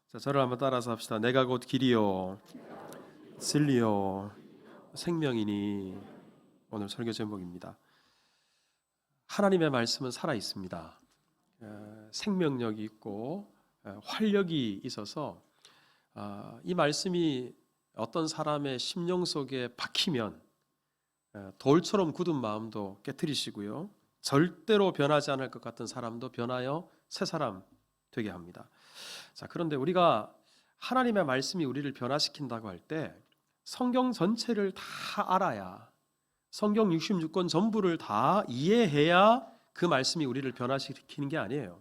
자, 저를 한번 따라서 합시다. 내가 곧 길이요, 진리요, 생명이니. 오늘 설교 제목입니다. 하나님의 말씀은 살아 있습니다. 생명력이 있고 활력이 있어서 이 말씀이 어떤 사람의 심령 속에 박히면 돌처럼 굳은 마음도 깨트리시고요, 절대로 변하지 않을 것 같은 사람도 변하여 새 사람 되게 합니다. 자, 그런데 우리가 하나님의 말씀이 우리를 변화시킨다고 할 때 성경 전체를 다 알아야, 성경 66권 전부를 다 이해해야 그 말씀이 우리를 변화시키는 게 아니에요.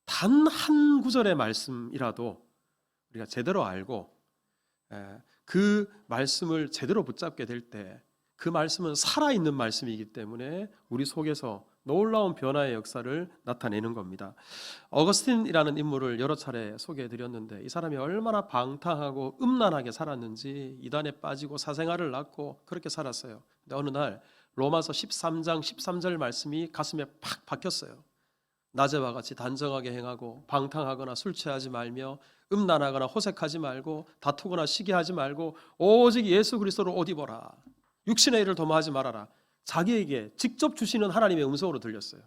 단 한 구절의 말씀이라도 우리가 제대로 알고 그 말씀을 제대로 붙잡게 될 때 그 말씀은 살아있는 말씀이기 때문에 우리 속에서 놀라운 변화의 역사를 나타내는 겁니다. 어거스틴이라는 인물을 여러 차례 소개해드렸는데 이 사람이 얼마나 방탕하고 음란하게 살았는지, 이단에 빠지고 사생활을 낳고 그렇게 살았어요. 근데 어느 날 로마서 13장 13절 말씀이 가슴에 팍 박혔어요. 낮에와 같이 단정하게 행하고 방탕하거나 술 취하지 말며 음란하거나 호색하지 말고 다투거나 시기하지 말고 오직 예수 그리스도를 옷 입어라. 육신의 일을 도모하지 말아라. 자기에게 직접 주시는 하나님의 음성으로 들렸어요.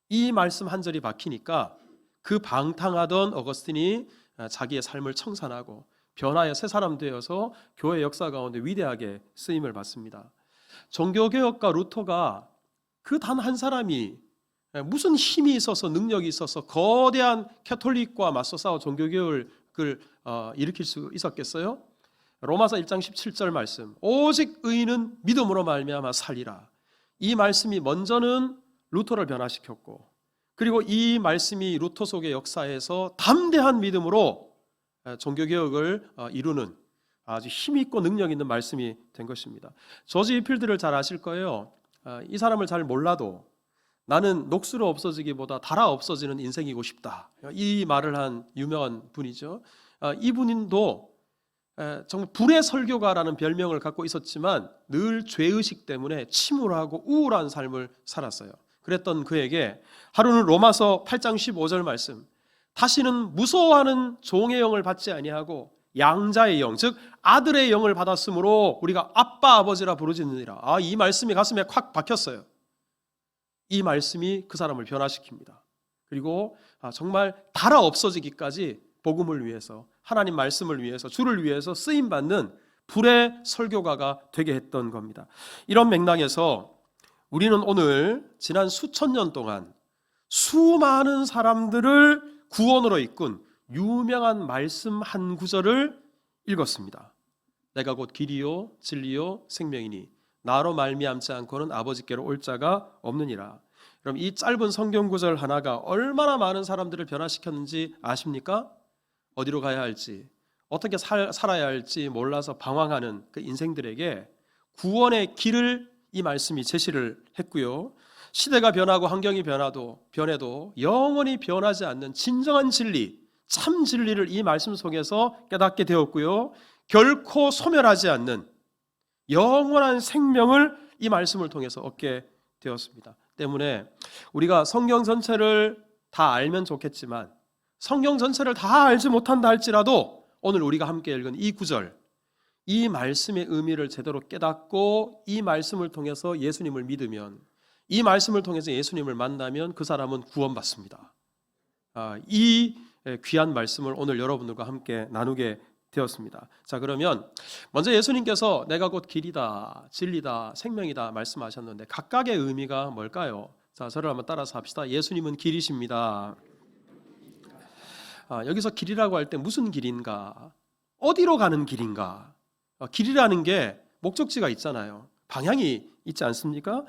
이 말씀 한 절이 박히니까 그 방탕하던 어거스틴이 자기의 삶을 청산하고 변화의 새 사람 되어서 교회 역사 가운데 위대하게 쓰임을 받습니다. 종교개혁가 루터가 그 단 한 사람이 무슨 힘이 있어서 능력이 있어서 거대한 캐톨릭과 맞서 싸워 종교개혁을 일으킬 수 있었겠어요? 로마서 1장 17절 말씀, 오직 의인은 믿음으로 말미암아 살리라. 이 말씀이 먼저는 루터를 변화시켰고, 그리고 이 말씀이 루터 속의 역사에서 담대한 믿음으로 종교개혁을 이루는 아주 힘있고 능력 있는 말씀이 된 것입니다. 조지 위필드를 잘 아실 거예요. 이 사람을 잘 몰라도 나는 녹수로 없어지기보다 달아 없어지는 인생이고 싶다, 이 말을 한 유명한 분이죠. 이분도 정말 불의 설교가라는 별명을 갖고 있었지만 늘 죄의식 때문에 침울하고 우울한 삶을 살았어요. 그랬던 그에게 하루는 로마서 8장 15절 말씀, 다시는 무서워하는 종의 영을 받지 아니하고 양자의 영, 즉 아들의 영을 받았으므로 우리가 아빠 아버지라 부르짖느니라. 이 말씀이 가슴에 콱 박혔어요. 이 말씀이 그 사람을 변화시킵니다. 그리고 정말 달아 없어지기까지 복음을 위해서, 하나님 말씀을 위해서, 주를 위해서 쓰임받는 불의 설교가가 되게 했던 겁니다. 이런 맥락에서 우리는 오늘 지난 수천 년 동안 수많은 사람들을 구원으로 이끈 유명한 말씀 한 구절을 읽었습니다. 내가 곧 길이요 진리요 생명이니 나로 말미암지 않고는 아버지께로 올 자가 없느니라. 그럼 이 짧은 성경 구절 하나가 얼마나 많은 사람들을 변화시켰는지 아십니까? 어디로 가야 할지, 어떻게 살아야 할지 몰라서 방황하는 그 인생들에게 구원의 길을 이 말씀이 제시를 했고요, 시대가 변하고 환경이 변해도 영원히 변하지 않는 진정한 진리, 참 진리를 이 말씀 속에서 깨닫게 되었고요, 결코 소멸하지 않는 영원한 생명을 이 말씀을 통해서 얻게 되었습니다. 때문에 우리가 성경 전체를 다 알면 좋겠지만 성경 전체를 다 알지 못한다 할지라도 오늘 우리가 함께 읽은 이 구절, 이 말씀의 의미를 제대로 깨닫고 이 말씀을 통해서 예수님을 믿으면, 이 말씀을 통해서 예수님을 만나면 그 사람은 구원받습니다. 이 귀한 말씀을 오늘 여러분들과 함께 나누게 되었습니다. 자, 그러면 먼저 예수님께서 내가 곧 길이다, 진리다, 생명이다 말씀하셨는데 각각의 의미가 뭘까요? 자, 저를 한번 따라서 합시다. 예수님은 길이십니다. 여기서 길이라고 할 때 무슨 길인가? 어디로 가는 길인가? 길이라는 게 목적지가 있잖아요. 방향이 있지 않습니까?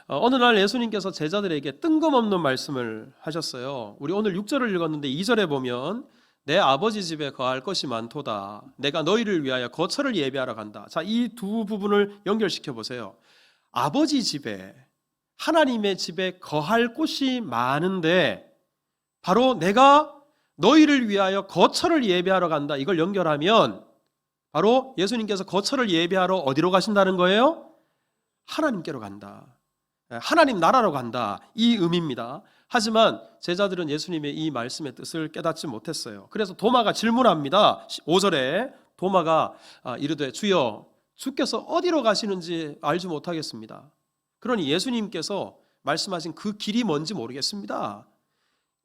어느 날 예수님께서 제자들에게 뜬금없는 말씀을 하셨어요. 우리 오늘 6절을 읽었는데 2절에 보면 내 아버지 집에 거할 것이 많도다. 내가 너희를 위하여 거처를 예비하러 간다. 자, 이 두 부분을 연결시켜 보세요. 아버지 집에, 하나님의 집에 거할 곳이 많은데 바로 내가 너희를 위하여 거처를 예비하러 간다. 이걸 연결하면 바로 예수님께서 거처를 예비하러 어디로 가신다는 거예요? 하나님께로 간다. 하나님 나라로 간다. 이 의미입니다. 하지만 제자들은 예수님의 이 말씀의 뜻을 깨닫지 못했어요. 그래서 도마가 질문합니다. 5절에 도마가 이르되 주여 주께서 어디로 가시는지 알지 못하겠습니다. 그러니 예수님께서 말씀하신 그 길이 뭔지 모르겠습니다.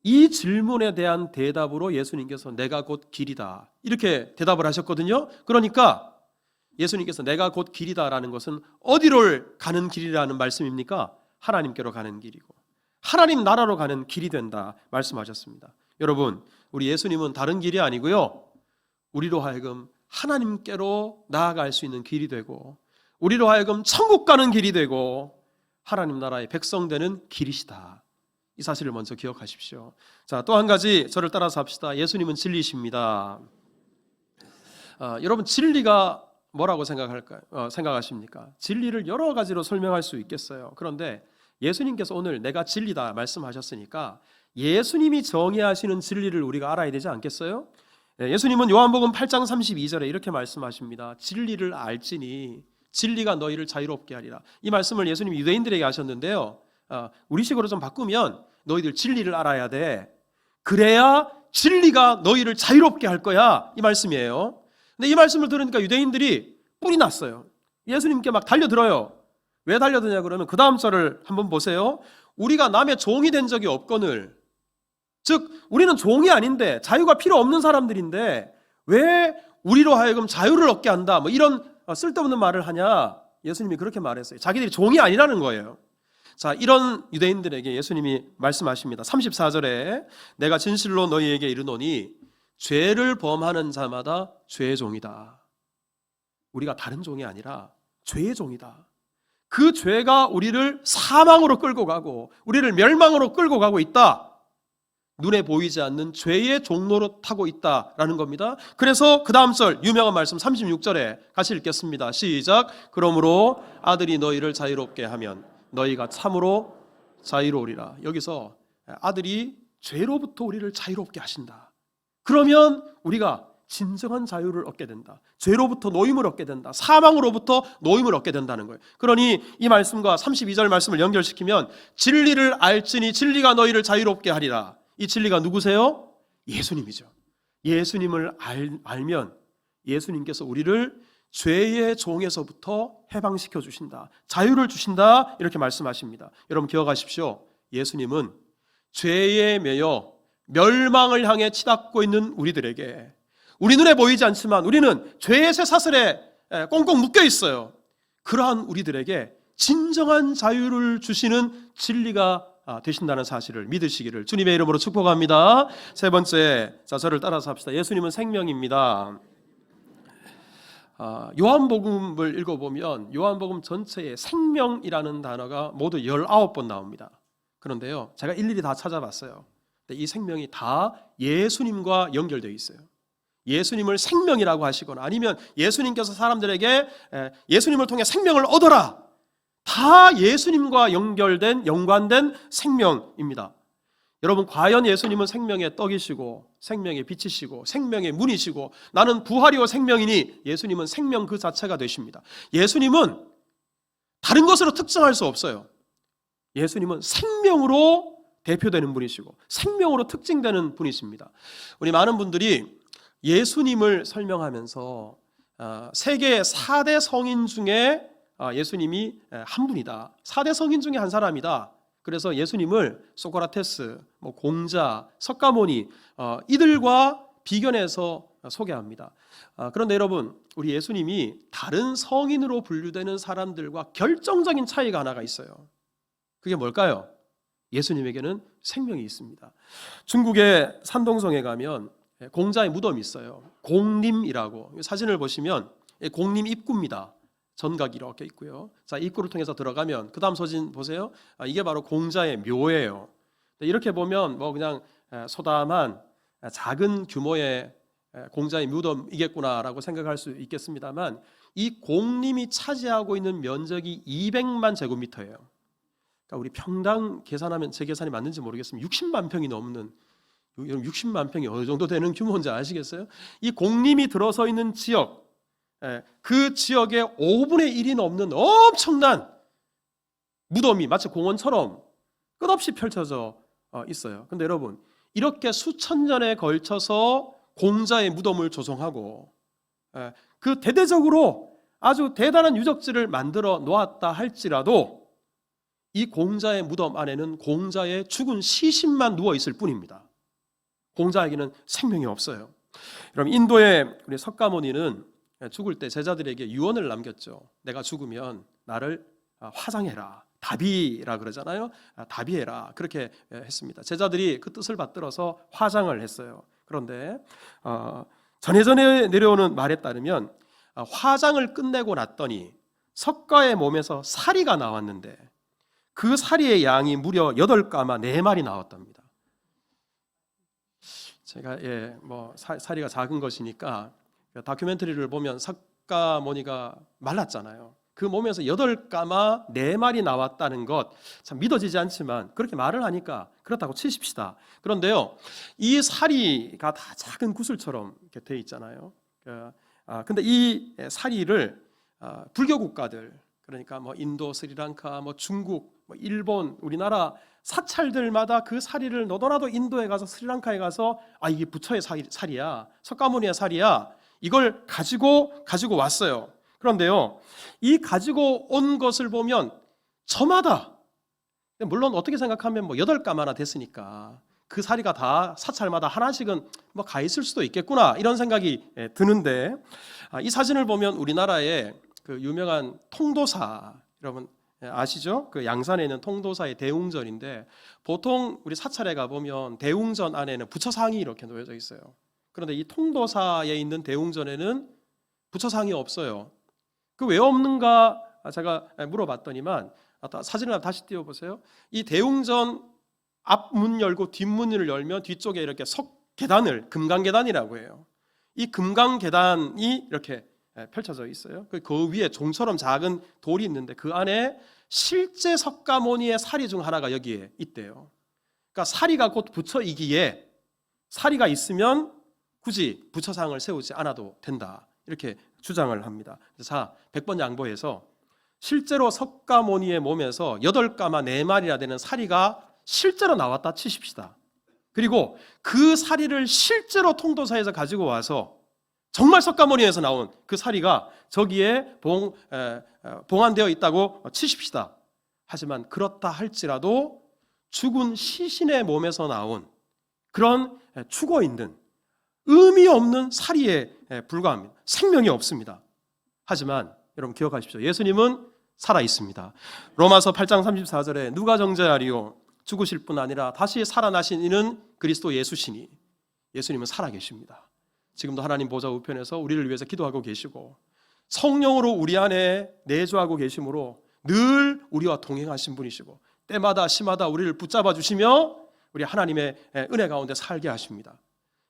이 질문에 대한 대답으로 예수님께서 내가 곧 길이다 이렇게 대답을 하셨거든요. 그러니까 예수님께서 내가 곧 길이다라는 것은 어디로 가는 길이라는 말씀입니까? 하나님께로 가는 길이고 하나님 나라로 가는 길이 된다 말씀하셨습니다. 여러분, 우리 예수님은 다른 길이 아니고요, 우리로 하여금 하나님께로 나아갈 수 있는 길이 되고 우리로 하여금 천국 가는 길이 되고 하나님 나라의 백성 되는 길이시다. 이 사실을 먼저 기억하십시오. 자, 또 한 가지 저를 따라서 합시다. 예수님은 진리십니다. 여러분, 진리가 뭐라고 생각하십니까? 진리를 여러 가지로 설명할 수 있겠어요. 그런데 예수님께서 오늘 내가 진리다 말씀하셨으니까 예수님이 정의하시는 진리를 우리가 알아야 되지 않겠어요? 예수님은 요한복음 8장 32절에 이렇게 말씀하십니다. 진리를 알지니 진리가 너희를 자유롭게 하리라. 이 말씀을 예수님이 유대인들에게 하셨는데요, 우리식으로 좀 바꾸면 너희들 진리를 알아야 돼. 그래야 진리가 너희를 자유롭게 할 거야, 이 말씀이에요. 근데 이 말씀을 들으니까 유대인들이 뿔이 났어요. 예수님께 막 달려들어요. 왜 달려드냐 그러면 그 다음 절을 한번 보세요. 우리가 남의 종이 된 적이 없거늘, 즉 우리는 종이 아닌데 자유가 필요 없는 사람들인데 왜 우리로 하여금 자유를 얻게 한다, 뭐 이런 쓸데없는 말을 하냐. 예수님이 그렇게 말했어요. 자기들이 종이 아니라는 거예요. 자, 이런 유대인들에게 예수님이 말씀하십니다. 34절에 내가 진실로 너희에게 이르노니 죄를 범하는 자마다 죄의 종이다. 우리가 다른 종이 아니라 죄의 종이다. 그 죄가 우리를 사망으로 끌고 가고 우리를 멸망으로 끌고 가고 있다. 눈에 보이지 않는 죄의 종로로 타고 있다라는 겁니다. 그래서 그 다음 절 유명한 말씀 36절에 같이 읽겠습니다. 시작. 그러므로 아들이 너희를 자유롭게 하면 너희가 참으로 자유로우리라. 여기서 아들이 죄로부터 우리를 자유롭게 하신다. 그러면 우리가 진정한 자유를 얻게 된다. 죄로부터 노임을 얻게 된다. 사망으로부터 노임을 얻게 된다는 거예요. 그러니 이 말씀과 32절 말씀을 연결시키면 진리를 알지니 진리가 너희를 자유롭게 하리라. 이 진리가 누구세요? 예수님이죠. 예수님을 알면 예수님께서 우리를 죄의 종에서부터 해방시켜 주신다. 자유를 주신다. 이렇게 말씀하십니다. 여러분 기억하십시오. 예수님은 죄에 매여 멸망을 향해 치닫고 있는 우리들에게, 우리 눈에 보이지 않지만 우리는 죄의 쇠사슬에 꽁꽁 묶여 있어요. 그러한 우리들에게 진정한 자유를 주시는 진리가 되신다는 사실을 믿으시기를 주님의 이름으로 축복합니다. 세 번째, 자, 저를 따라서 합시다. 예수님은 생명입니다. 요한복음을 읽어보면 요한복음 전체에 생명이라는 단어가 모두 19번 나옵니다. 그런데요, 제가 일일이 다 찾아봤어요. 이 생명이 다 예수님과 연결되어 있어요. 예수님을 생명이라고 하시거나 아니면 예수님께서 사람들에게 예수님을 통해 생명을 얻어라, 다 예수님과 연관된 생명입니다. 여러분, 과연 예수님은 생명의 떡이시고 생명의 빛이시고 생명의 문이시고 나는 부활이요 생명이니 예수님은 생명 그 자체가 되십니다. 예수님은 다른 것으로 특정할 수 없어요. 예수님은 생명으로 대표되는 분이시고 생명으로 특징되는 분이십니다. 우리 많은 분들이 예수님을 설명하면서 세계 4대 성인 중에 예수님이 한 분이다, 4대 성인 중에 한 사람이다. 그래서 예수님을 소크라테스, 공자, 석가모니 이들과 비견해서 소개합니다. 그런데 여러분, 우리 예수님이 다른 성인으로 분류되는 사람들과 결정적인 차이가 하나가 있어요. 그게 뭘까요? 예수님에게는 생명이 있습니다. 중국의 산동성에 가면 공자의 무덤이 있어요. 공림이라고. 사진을 보시면 공림 입구입니다. 전각이 이렇게 있고요. 자, 입구를 통해서 들어가면 그 다음 사진 보세요. 이게 바로 공자의 묘예요. 이렇게 보면 그냥 소담한 작은 규모의 공자의 무덤이겠구나라고 생각할 수 있겠습니다만 이 공림이 차지하고 있는 면적이 200만 제곱미터예요. 그러니까 우리 평당 계산하면, 제 계산이 맞는지 모르겠습니다. 60만 평이 넘는, 60만 평이 어느 정도 되는 규모인지 아시겠어요? 이 공림이 들어서 있는 지역, 그 지역의 5분의 1이 넘는 엄청난 무덤이 마치 공원처럼 끝없이 펼쳐져 있어요. 근데 여러분, 이렇게 수천 년에 걸쳐서 공자의 무덤을 조성하고 그 대대적으로 아주 대단한 유적지를 만들어 놓았다 할지라도 이 공자의 무덤 안에는 공자의 죽은 시신만 누워 있을 뿐입니다. 공자에게는 생명이 없어요. 여러분, 인도의 우리 석가모니는 죽을 때 제자들에게 유언을 남겼죠. 내가 죽으면 나를 화장해라. 다비라 그러잖아요. 다비해라. 그렇게 했습니다. 제자들이 그 뜻을 받들어서 화장을 했어요. 그런데 전해전해 내려오는 말에 따르면 화장을 끝내고 났더니 석가의 몸에서 사리가 나왔는데 그 사리의 양이 무려 8가마 4마리 나왔답니다. 제가 사리가 작은 것이니까 다큐멘터리를 보면 석가모니가 말랐잖아요. 그 몸에서 8가마 4마리 나왔다는 것 참 믿어지지 않지만 그렇게 말을 하니까 그렇다고 치십시다. 그런데요, 이 사리가 다 작은 구슬처럼 이렇게 돼 있잖아요. 근데 이 사리를 불교 국가들, 그러니까 인도, 스리랑카, 중국, 일본, 우리나라 사찰들마다 그 사리를 너도나도 인도에 가서 스리랑카에 가서 이게 부처의 사리야, 석가모니의 사리야, 이걸 가지고 왔어요. 그런데요, 이 가지고 온 것을 보면 저마다, 물론 어떻게 생각하면 8가마나 됐으니까 그 사리가 다 사찰마다 하나씩은 가 있을 수도 있겠구나, 이런 생각이 드는데, 이 사진을 보면 우리나라의 그 유명한 통도사, 여러분 아시죠? 그 양산에 있는 통도사의 대웅전인데, 보통 우리 사찰에 가보면 대웅전 안에는 부처상이 이렇게 놓여져 있어요. 그런데 이 통도사에 있는 대웅전에는 부처상이 없어요. 그 왜 없는가 제가 물어봤더니만, 사진을 다시 띄워보세요. 이 대웅전 앞문 열고 뒷문을 열면 뒤쪽에 이렇게 계단을 금강계단이라고 해요. 이 금강계단이 이렇게 펼쳐져 있어요. 그 위에 종처럼 작은 돌이 있는데 그 안에 실제 석가모니의 사리 중 하나가 여기에 있대요. 그러니까 사리가 곧 부처이기에 사리가 있으면 굳이 부처상을 세우지 않아도 된다, 이렇게 주장을 합니다. 자, 100번 양보해서 실제로 석가모니의 몸에서 8가마 4마리나 되는 사리가 실제로 나왔다 치십시다. 그리고 그 사리를 실제로 통도사에서 가지고 와서 정말 석가모니에서 나온 그 사리가 저기에 봉안되어 있다고 치십시다. 하지만 그렇다 할지라도 죽은 시신의 몸에서 나온 그런 죽어있는 의미 없는 사리에 불과합니다. 생명이 없습니다. 하지만 여러분 기억하십시오. 예수님은 살아있습니다. 로마서 8장 34절에 누가 정죄하리요? 죽으실 뿐 아니라 다시 살아나신 이는 그리스도 예수시니. 예수님은 살아계십니다. 지금도 하나님 보좌 우편에서 우리를 위해서 기도하고 계시고 성령으로 우리 안에 내주하고 계심으로 늘 우리와 동행하신 분이시고 때마다 시마다 우리를 붙잡아 주시며 우리 하나님의 은혜 가운데 살게 하십니다.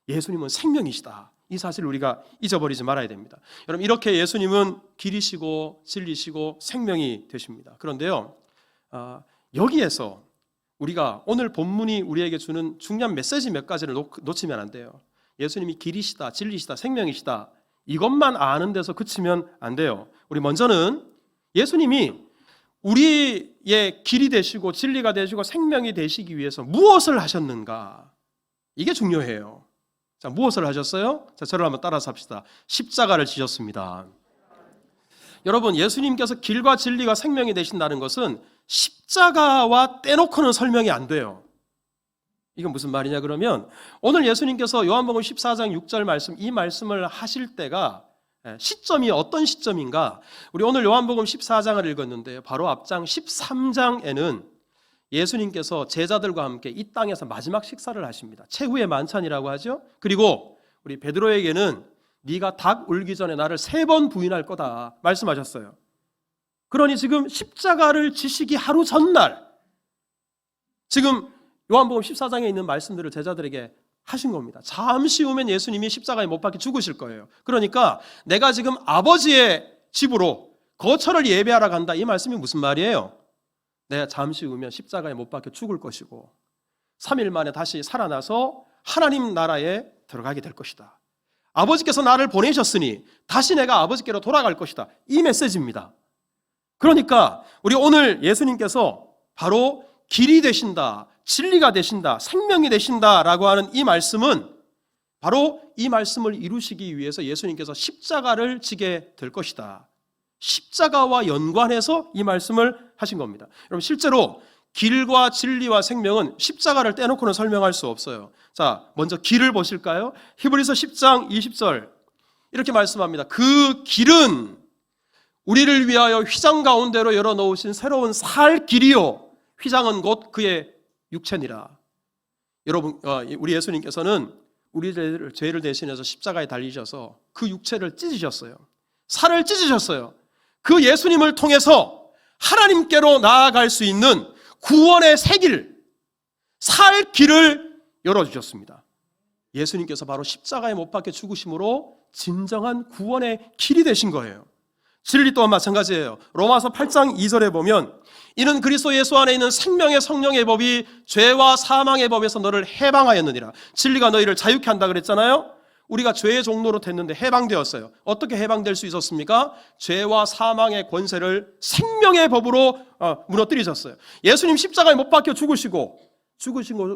예수님은 생명이시다. 이 사실을 우리가 잊어버리지 말아야 됩니다. 여러분, 이렇게 예수님은 길이시고 진리시고 생명이 되십니다. 그런데요, 여기에서 우리가 오늘 본문이 우리에게 주는 중요한 메시지 몇 가지를 놓치면 안 돼요. 예수님이 길이시다, 진리시다, 생명이시다, 이것만 아는 데서 그치면 안 돼요. 우리 먼저는 예수님이 우리의 길이 되시고 진리가 되시고 생명이 되시기 위해서 무엇을 하셨는가, 이게 중요해요. 자, 무엇을 하셨어요? 자, 저를 한번 따라서 합시다. 십자가를 지셨습니다. 여러분, 예수님께서 길과 진리가 생명이 되신다는 것은 십자가와 떼놓고는 설명이 안 돼요. 이건 무슨 말이냐 그러면, 오늘 예수님께서 요한복음 14장 6절 말씀, 이 말씀을 하실 때가 시점이 어떤 시점인가? 우리 오늘 요한복음 14장을 읽었는데 바로 앞장 13장에는 예수님께서 제자들과 함께 이 땅에서 마지막 식사를 하십니다. 최후의 만찬이라고 하죠. 그리고 우리 베드로에게는 네가 닭 울기 전에 나를 3번 부인할 거다 말씀하셨어요. 그러니 지금 십자가를 지시기 하루 전날, 지금 요한복음 14장에 있는 말씀들을 제자들에게 하신 겁니다. 잠시 후면 예수님이 십자가에 못 박혀 죽으실 거예요. 그러니까 내가 지금 아버지의 집으로 거처를 예배하러 간다, 이 말씀이 무슨 말이에요? 내가 잠시 후면 십자가에 못 박혀 죽을 것이고 3일 만에 다시 살아나서 하나님 나라에 들어가게 될 것이다. 아버지께서 나를 보내셨으니 다시 내가 아버지께로 돌아갈 것이다. 이 메시지입니다. 그러니까 우리 오늘 예수님께서 바로 길이 되신다, 진리가 되신다, 생명이 되신다라고 하는 이 말씀은 바로 이 말씀을 이루시기 위해서 예수님께서 십자가를 지게 될 것이다. 십자가와 연관해서 이 말씀을 하신 겁니다. 여러분, 실제로 길과 진리와 생명은 십자가를 떼놓고는 설명할 수 없어요. 자, 먼저 길을 보실까요? 히브리서 10장 20절 이렇게 말씀합니다. 그 길은 우리를 위하여 휘장 가운데로 열어놓으신 새로운 살 길이요, 휘장은 곧 그의 육체니라. 여러분, 우리 예수님께서는 우리 죄를 대신해서 십자가에 달리셔서 그 육체를 찢으셨어요. 살을 찢으셨어요. 그 예수님을 통해서 하나님께로 나아갈 수 있는 구원의 새 길, 살 길을 열어주셨습니다. 예수님께서 바로 십자가에 못 박혀 죽으심으로 진정한 구원의 길이 되신 거예요. 진리 또한 마찬가지예요. 로마서 8장 2절에 보면 이는 그리스도 예수 안에 있는 생명의 성령의 법이 죄와 사망의 법에서 너를 해방하였느니라. 진리가 너희를 자유케 한다 그랬잖아요. 우리가 죄의 종로로 됐는데 해방되었어요. 어떻게 해방될 수 있었습니까? 죄와 사망의 권세를 생명의 법으로 무너뜨리셨어요. 예수님 십자가에 못 박혀 죽으신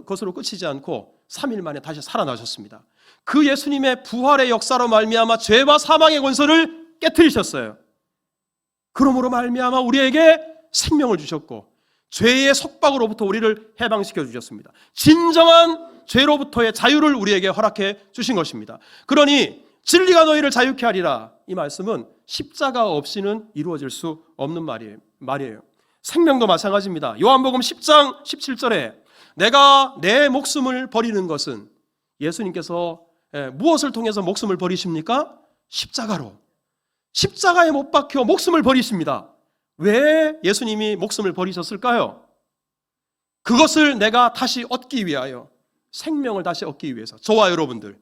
것으로 끝이지 않고 3일 만에 다시 살아나셨습니다. 그 예수님의 부활의 역사로 말미암아 죄와 사망의 권세를 깨트리셨어요. 그러므로 말미암아 우리에게 생명을 주셨고 죄의 속박으로부터 우리를 해방시켜 주셨습니다. 진정한 죄로부터의 자유를 우리에게 허락해 주신 것입니다. 그러니 진리가 너희를 자유케 하리라, 이 말씀은 십자가 없이는 이루어질 수 없는 말이에요. 생명도 마찬가지입니다. 요한복음 10장 17절에 내가 내 목숨을 버리는 것은, 예수님께서 무엇을 통해서 목숨을 버리십니까? 십자가로. 십자가에 못 박혀 목숨을 버리십니다. 왜 예수님이 목숨을 버리셨을까요? 그것을 내가 다시 얻기 위하여, 생명을 다시 얻기 위해서, 저와 여러분들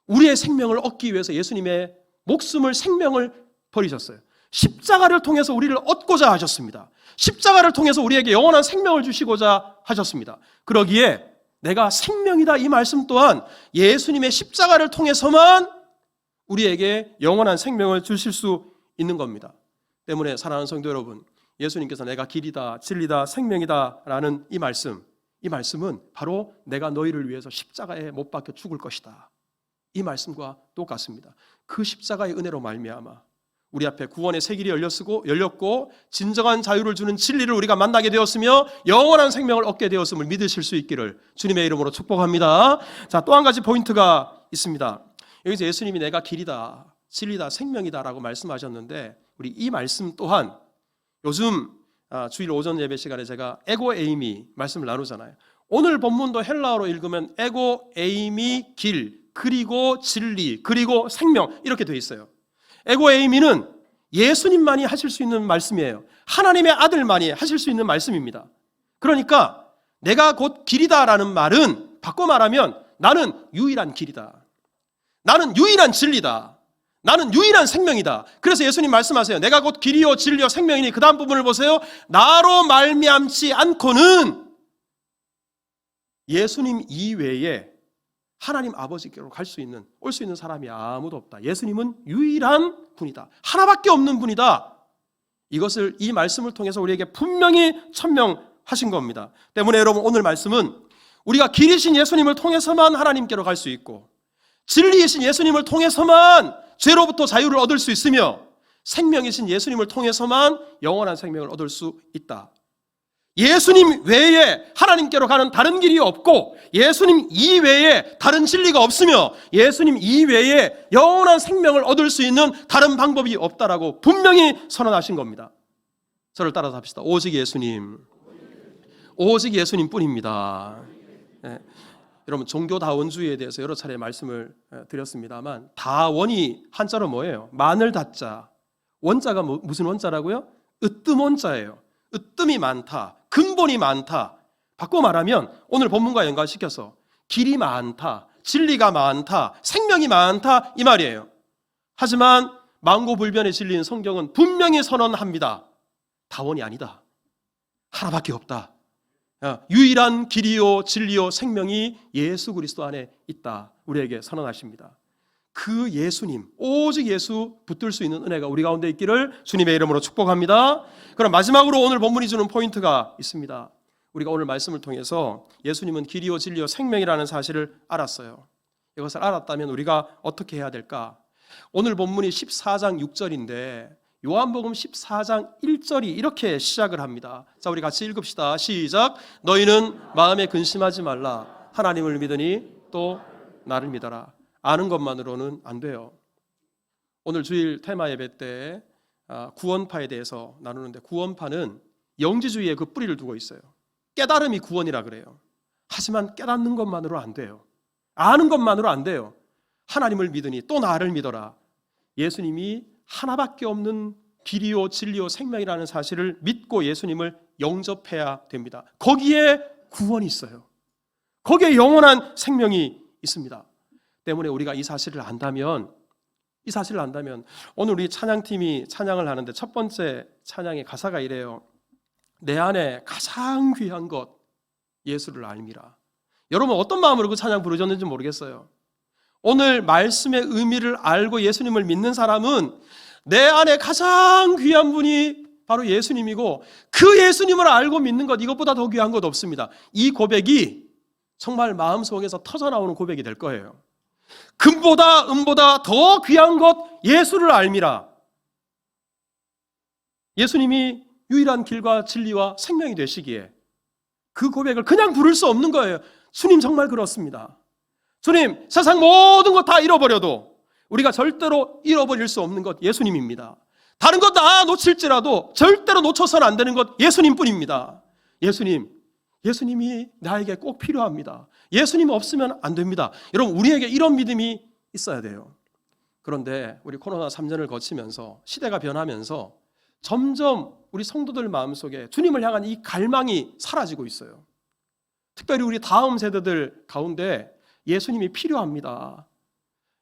우리의 생명을 얻기 위해서 예수님의 목숨을, 생명을 버리셨어요. 십자가를 통해서 우리를 얻고자 하셨습니다. 십자가를 통해서 우리에게 영원한 생명을 주시고자 하셨습니다. 그러기에 내가 생명이다, 이 말씀 또한 예수님의 십자가를 통해서만 우리에게 영원한 생명을 주실 수 있는 겁니다. 때문에 사랑하는 성도 여러분, 예수님께서 내가 길이다, 진리다, 생명이다 라는 이 말씀은 바로 내가 너희를 위해서 십자가에 못 박혀 죽을 것이다, 이 말씀과 똑같습니다. 그 십자가의 은혜로 말미암아 우리 앞에 구원의 새 길이 열렸고 진정한 자유를 주는 진리를 우리가 만나게 되었으며 영원한 생명을 얻게 되었음을 믿으실 수 있기를 주님의 이름으로 축복합니다. 자, 또 한 가지 포인트가 있습니다. 여기서 예수님이 내가 길이다, 진리다, 생명이다 라고 말씀하셨는데, 우리 이 말씀 또한 요즘 주일 오전 예배 시간에 제가 에고 에이미 말씀을 나누잖아요. 오늘 본문도 헬라어로 읽으면 에고 에이미 길, 그리고 진리, 그리고 생명, 이렇게 되어 있어요. 에고 에이미는 예수님만이 하실 수 있는 말씀이에요. 하나님의 아들만이 하실 수 있는 말씀입니다. 그러니까 내가 곧 길이다라는 말은 바꿔 말하면 나는 유일한 길이다, 나는 유일한 진리다, 나는 유일한 생명이다. 그래서 예수님 말씀하세요. 내가 곧 길이요 진리요 생명이니, 그 다음 부분을 보세요. 나로 말미암지 않고는 예수님 이외에 하나님 아버지께로 올 수 있는 사람이 아무도 없다. 예수님은 유일한 분이다, 하나밖에 없는 분이다. 이것을 이 말씀을 통해서 우리에게 분명히 천명하신 겁니다. 때문에 여러분, 오늘 말씀은 우리가 길이신 예수님을 통해서만 하나님께로 갈 수 있고, 진리이신 예수님을 통해서만 죄로부터 자유를 얻을 수 있으며, 생명이신 예수님을 통해서만 영원한 생명을 얻을 수 있다. 예수님 외에 하나님께로 가는 다른 길이 없고, 예수님 이외에 다른 진리가 없으며, 예수님 이외에 영원한 생명을 얻을 수 있는 다른 방법이 없다라고 분명히 선언하신 겁니다. 저를 따라서 합시다. 오직 예수님, 오직 예수님뿐입니다. 네. 여러분, 종교다원주의에 대해서 여러 차례 말씀을 드렸습니다만, 다원이 한자로 뭐예요? 마늘 다자. 원자가 무슨 원자라고요? 으뜸 원자예요. 으뜸이 많다, 근본이 많다. 바꿔 말하면 오늘 본문과 연관시켜서 길이 많다, 진리가 많다, 생명이 많다, 이 말이에요. 하지만 만고불변의 진리인 성경은 분명히 선언합니다. 다원이 아니다, 하나밖에 없다. 유일한 길이요 진리요 생명이 예수 그리스도 안에 있다, 우리에게 선언하십니다. 그 예수님, 오직 예수 붙들 수 있는 은혜가 우리 가운데 있기를 주님의 이름으로 축복합니다. 그럼 마지막으로 오늘 본문이 주는 포인트가 있습니다. 우리가 오늘 말씀을 통해서 예수님은 길이요 진리요 생명이라는 사실을 알았어요. 이것을 알았다면 우리가 어떻게 해야 될까? 오늘 본문이 14장 6절인데 요한복음 14장 1절이 이렇게 시작을 합니다. 자, 우리 같이 읽읍시다. 시작. 너희는 마음에 근심하지 말라. 하나님을 믿으니 또 나를 믿어라. 아는 것만으로는 안 돼요. 오늘 주일 테마 예배 때 구원파에 대해서 나누는데, 구원파는 영지주의의 그 뿌리를 두고 있어요. 깨달음이 구원이라 그래요. 하지만 깨닫는 것만으로 안 돼요. 아는 것만으로 안 돼요. 하나님을 믿으니 또 나를 믿어라. 예수님이 하나밖에 없는 길이요 진리요 생명이라는 사실을 믿고 예수님을 영접해야 됩니다. 거기에 구원이 있어요. 거기에 영원한 생명이 있습니다. 때문에 우리가 이 사실을 안다면 오늘 우리 찬양팀이 찬양을 하는데 첫 번째 찬양의 가사가 이래요. 내 안에 가장 귀한 것 예수를 알미라. 여러분 어떤 마음으로 그 찬양 부르셨는지 모르겠어요. 오늘 말씀의 의미를 알고 예수님을 믿는 사람은 내 안에 가장 귀한 분이 바로 예수님이고, 그 예수님을 알고 믿는 것, 이것보다 더 귀한 것 없습니다. 이 고백이 정말 마음속에서 터져나오는 고백이 될 거예요. 금보다 은보다 더 귀한 것 예수를 알미라. 예수님이 유일한 길과 진리와 생명이 되시기에 그 고백을 그냥 부를 수 없는 거예요. 주님 정말 그렇습니다. 주님, 세상 모든 것 다 잃어버려도 우리가 절대로 잃어버릴 수 없는 것 예수님입니다. 다른 것 다 놓칠지라도 절대로 놓쳐서는 안 되는 것 예수님뿐입니다. 예수님이 나에게 꼭 필요합니다. 예수님 없으면 안 됩니다. 여러분, 우리에게 이런 믿음이 있어야 돼요. 그런데 우리 코로나 3년을 거치면서 시대가 변하면서 점점 우리 성도들 마음속에 주님을 향한 이 갈망이 사라지고 있어요. 특별히 우리 다음 세대들 가운데 예수님이 필요합니다.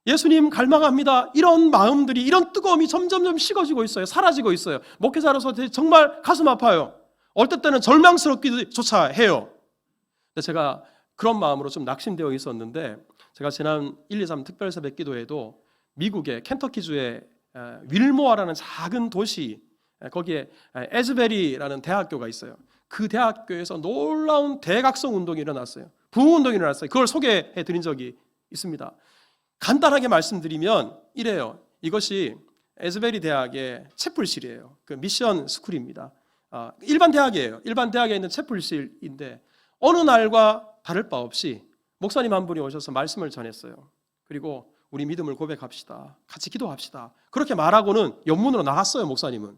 예수님 갈망합니다. 이런 마음들이, 이런 뜨거움이 점점 식어지고 있어요. 사라지고 있어요. 목회자로서 정말 가슴 아파요. 어떨 때는 절망스럽기조차 해요. 근데 제가 그런 마음으로 좀 낙심되어 있었는데, 제가 지난 1, 2, 3 특별새벽 기도에도 미국의 켄터키주의 윌모어라는 작은 도시, 거기에 에즈베리라는 대학교가 있어요. 그 대학교에서 놀라운 대각성 운동이 일어났어요. 부흥운동이 일어났어요. 그걸 소개해 드린 적이 있습니다. 간단하게 말씀드리면 이래요. 이것이 에즈베리 대학의 채플실이에요. 그 미션 스쿨입니다. 일반 대학이에요. 일반 대학에 있는 채플실인데 어느 날과 다를 바 없이 목사님 한 분이 오셔서 말씀을 전했어요. 그리고 우리 믿음을 고백합시다. 같이 기도합시다. 그렇게 말하고는 연문으로 나갔어요. 목사님은.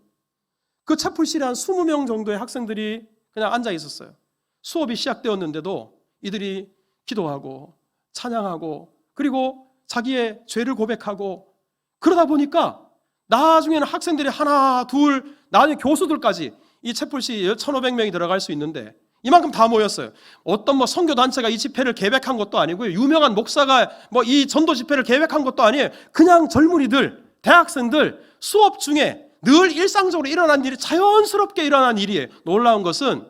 그 채플실에 한 20명 정도의 학생들이 그냥 앉아 있었어요. 수업이 시작되었는데도 이들이 기도하고 찬양하고 그리고 자기의 죄를 고백하고, 그러다 보니까 나중에는 학생들이 하나 둘, 나중에 교수들까지, 이 채플시 1,500명이 들어갈 수 있는데 이만큼 다 모였어요. 어떤 선교단체가 이 집회를 계획한 것도 아니고요, 유명한 목사가 이 전도 집회를 계획한 것도 아니에요. 그냥 젊은이들, 대학생들 수업 중에 늘 일상적으로 일어난 일이, 자연스럽게 일어난 일이에요. 놀라운 것은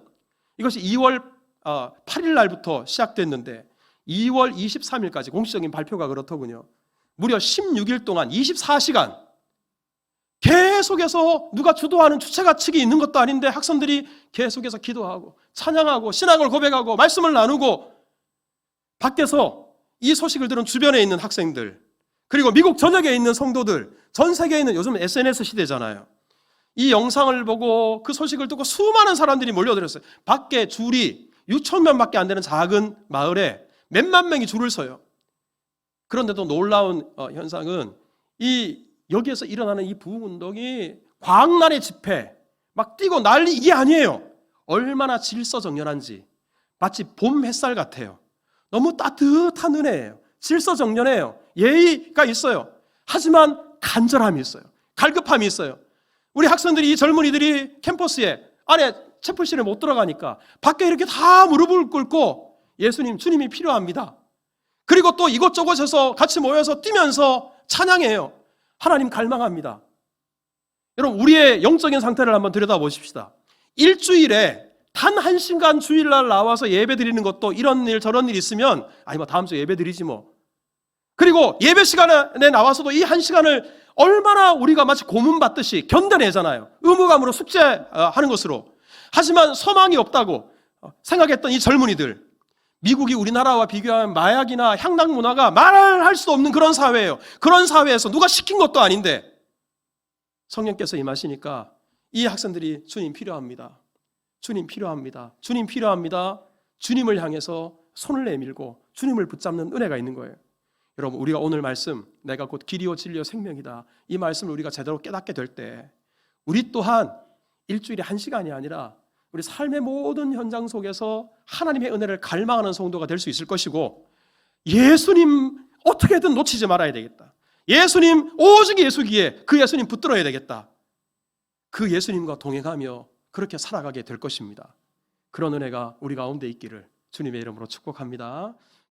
이것이 2월 8일 날부터 시작됐는데 2월 23일까지 공식적인 발표가 그렇더군요. 무려 16일 동안 24시간 계속해서 누가 주도하는 주체가 측이 있는 것도 아닌데 학생들이 계속해서 기도하고 찬양하고 신앙을 고백하고 말씀을 나누고, 밖에서 이 소식을 들은 주변에 있는 학생들, 그리고 미국 전역에 있는 성도들, 전 세계에 있는, 요즘 SNS 시대잖아요. 이 영상을 보고 그 소식을 듣고 수많은 사람들이 몰려들었어요. 밖에 줄이 6,000명밖에 안 되는 작은 마을에 몇만 명이 줄을 서요. 그런데도 놀라운 현상은 여기에서 일어나는 이 부흥운동이 광란의 집회, 막 뛰고 난리, 이게 아니에요. 얼마나 질서정연한지, 마치 봄 햇살 같아요. 너무 따뜻한 은혜예요. 질서정연해요. 예의가 있어요. 하지만 간절함이 있어요. 갈급함이 있어요. 우리 학생들이, 이 젊은이들이 캠퍼스에 안에 채플실에 못 들어가니까 밖에 이렇게 다 무릎을 꿇고 예수님, 주님이 필요합니다. 그리고 또 이곳저곳에서 같이 모여서 뛰면서 찬양해요. 하나님 갈망합니다. 여러분, 우리의 영적인 상태를 한번 들여다보십시다. 일주일에 단 1시간 주일날 나와서 예배 드리는 것도 이런 일 저런 일 있으면 다음 주에 예배 드리지 뭐. 그리고 예배 시간에 나와서도 이 1시간을 얼마나 우리가 마치 고문받듯이 견뎌내잖아요. 의무감으로 숙제하는 것으로. 하지만 소망이 없다고, 생각했던 이 젊은이들, 미국이 우리나라와 비교하면 마약이나 향락 문화가 말을 할 수 없는 그런 사회예요. 그런 사회에서 누가 시킨 것도 아닌데 성령께서 임하시니까 이 학생들이 주님 필요합니다. 주님 필요합니다. 주님 필요합니다. 주님을 향해서 손을 내밀고 주님을 붙잡는 은혜가 있는 거예요. 여러분, 우리가 오늘 말씀, 내가 곧 길이요 진리요 생명이다, 이 말씀을 우리가 제대로 깨닫게 될 때 우리 또한 일주일에 1시간이 아니라 우리 삶의 모든 현장 속에서 하나님의 은혜를 갈망하는 성도가 될 수 있을 것이고, 예수님 어떻게든 놓치지 말아야 되겠다. 예수님, 오직 예수기에 그 예수님 붙들어야 되겠다. 그 예수님과 동행하며 그렇게 살아가게 될 것입니다. 그런 은혜가 우리 가운데 있기를 주님의 이름으로 축복합니다.